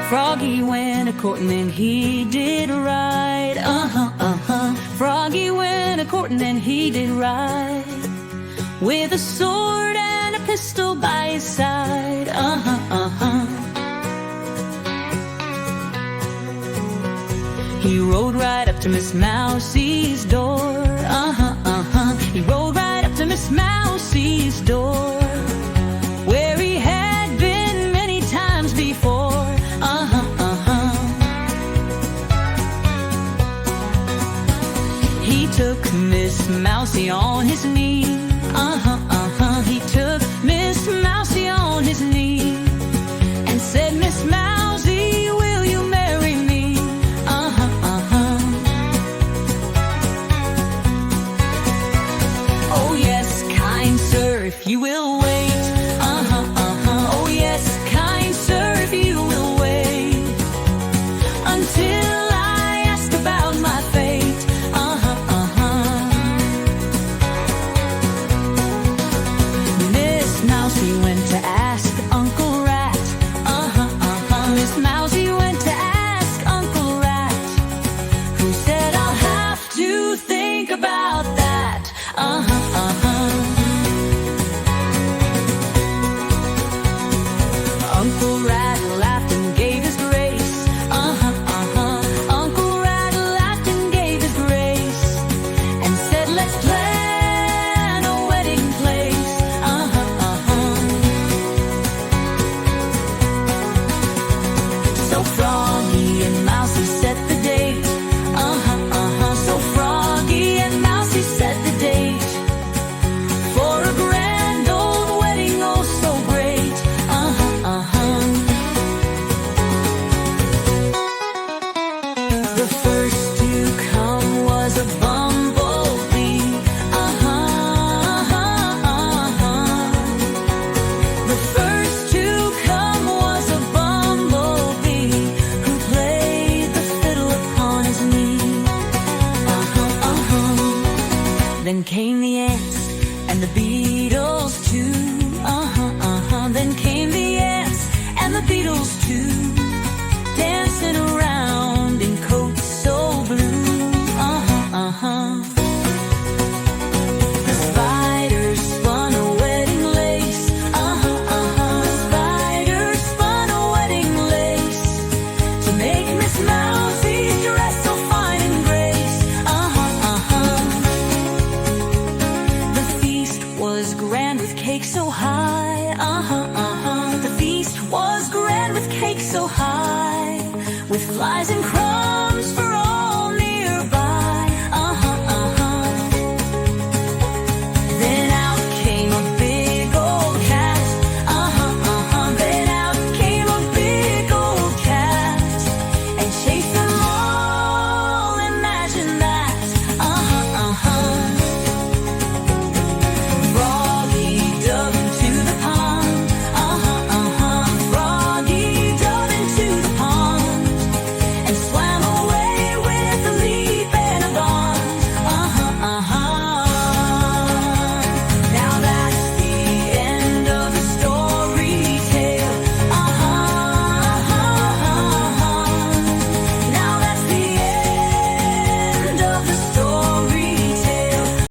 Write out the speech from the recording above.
Froggy went a-courtin' and he did right. Froggy went a-courtin' and he did right, with a sword and a pistol by his side. He rode right up to Miss Mousie's door. He rode right up to Miss Mousie's door, where he had been many times before. He took Miss Mousie on his knee. He took Miss Mousie on his knee and said, "Miss Mousie, will you marry me?" "Oh yes, kind sir, if you will wait." "Oh yes, kind sir, if you will wait until I ask about my fate." Miss Mousie went to ask Uncle Rat. Miss Mousie went to ask Uncle Rat, who said, "I'll have to think about that." Uncle Rat laughed and gave his grace. Uncle Rat laughed and gave his grace and said, "Let's plan a wedding place." So Froggy and Mousie set the date. So Froggy and Mousie set the date for a grand old wedding, oh so great. The first to come was a bumblebee. The first to come was a bumblebee, who played the fiddle upon his knee. Then came the ants and the beetles too. Then came the ants and the beetles too, dancing around in coats so blue. The spiders spun a wedding lace. The spiders spun a wedding lace to make Miss Mousie's dress so fine and grace. The feast was grand with cake so high. The feast was grand with cake so high, with flies and crumbs